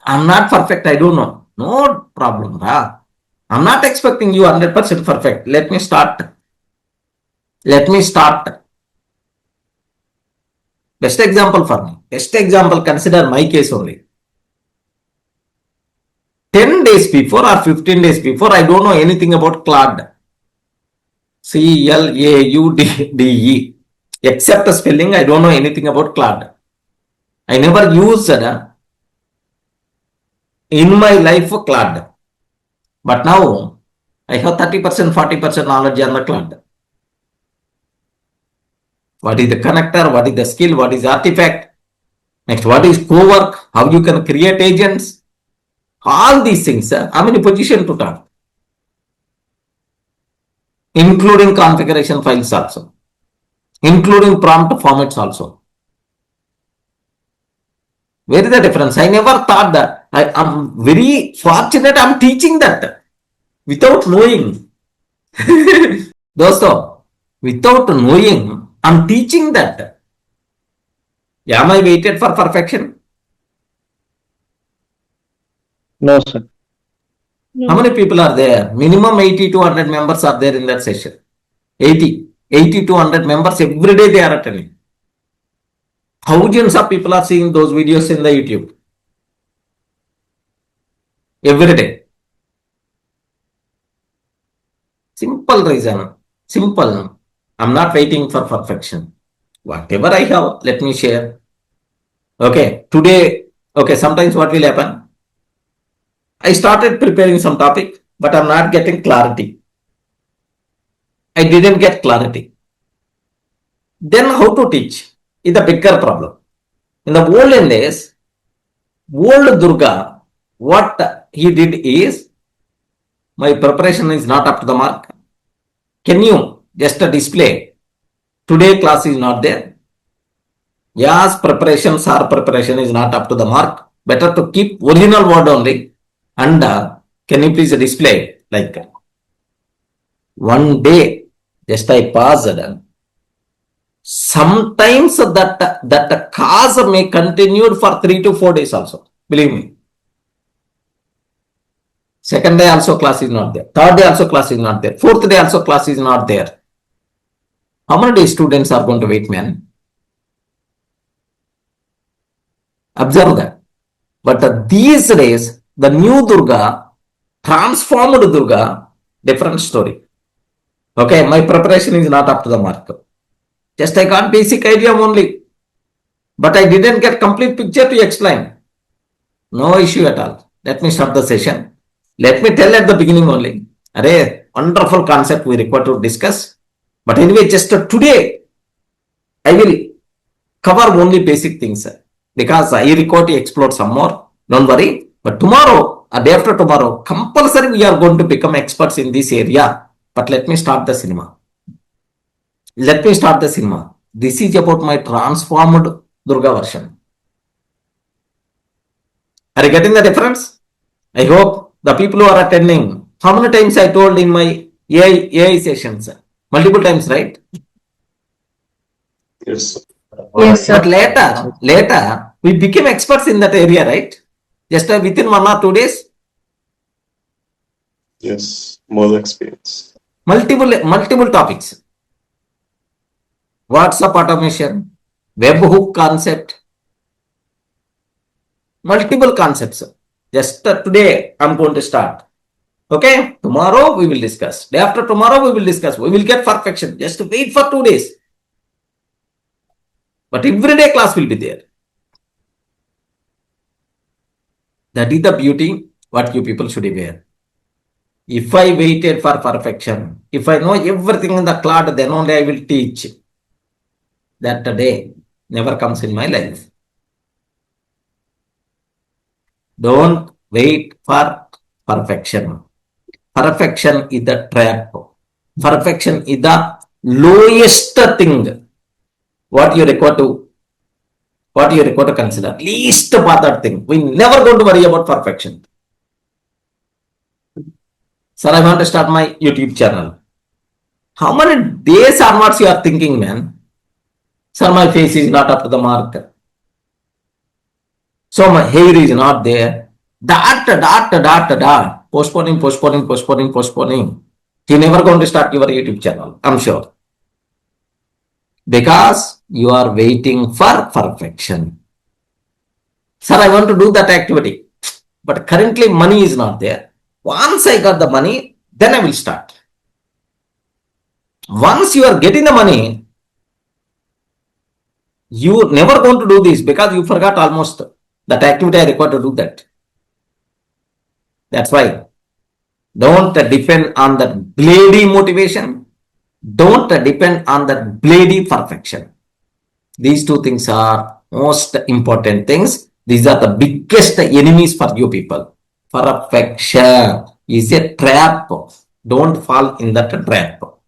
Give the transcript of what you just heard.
I'm not perfect, I don't know. No problem. I'm not expecting you 100% perfect. Let me start. Best example for me. Best example, consider my case only. 10 days before or 15 days before, I don't know anything about Claude. Claude. Except the spelling, I don't know anything about Claude. I never used in my life Claude. But now, I have 30%, 40% knowledge on the Claude. What is the connector? What is the skill? What is the artifact? Next, what is co-work? How you can create agents? All these things, I'm in a position to talk. Including configuration files also. Including prompt formats also. Where is the difference? I never thought that. I am very fortunate I'm teaching that without knowing. Dosto, without knowing, I'm teaching that. Am I waited for perfection? No, sir. No. How many people are there? Minimum 80 to 100 members are there in that session. 80 to 100 members every day they are attending. Thousands of people are seeing those videos in the YouTube. Every day. Simple reason. Simple. I'm not waiting for perfection. Whatever I have, let me share. Okay. Today, okay, sometimes what will happen? I started preparing some topic, but I'm not getting clarity. I didn't get clarity. Then how to teach is the bigger problem. In the olden days, old Durga, what he did is, my preparation is not up to the mark. Can you just display? Today class is not there. Yes, preparation is not up to the mark. Better to keep original word only. And can you please display like one day? Just I paused. Sometimes that cause may continue for 3 to 4 days also. Believe me. Second day also class is not there. Third day also class is not there. Fourth day also class is not there. How many days students are going to wait, man? Observe that. But these days, the new Durga, transformed Durga, different story. Okay, my preparation is not up to the mark. Just I got basic idea only. But I didn't get complete picture to explain. No issue at all. Let me start the session. Let me tell at the beginning only. Array, wonderful concept we require to discuss. But anyway, just today, I will cover only basic things. Because I require to explore some more. Don't worry. But tomorrow, or day after tomorrow, compulsory we are going to become experts in this area. But let me start the cinema. This is about my transformed Durga version. Are you getting the difference? I hope the people who are attending, how many times I told in my AI sessions? Multiple times, right? Yes. Yes, sir. But later, we became experts in that area, right? Just within 1 or 2 days. Yes, more experience. Multiple topics. WhatsApp automation, webhook concept, multiple concepts. Just today, I'm going to start. Okay, tomorrow we will discuss. Day after tomorrow we will discuss. We will get perfection. Just wait for 2 days. But everyday class will be there. That is the beauty what you people should be aware. If I waited for perfection, if I know everything in the cloud, then only I will teach. That day never comes in my life. Don't wait for perfection. Perfection is the trap. Perfection is the lowest thing. What you require to consider. Least bothered thing. We never going to worry about perfection. Sir, I want to start my YouTube channel. How many days onwards you are thinking, man? Sir, my face is not up to the mark. So my hair is not there. Postponing. You're never going to start your YouTube channel, I'm sure. Because you are waiting for perfection. Sir, I want to do that activity, but currently money is not there. Once I got the money, then I will start. Once you are getting the money, you never going to do this because you forgot almost that activity I required to do that. That's why don't depend on that blady motivation. Don't depend on that blady perfection. These two things are most important things. These are the biggest enemies for you people. Perfection is a trap. Don't fall in that trap.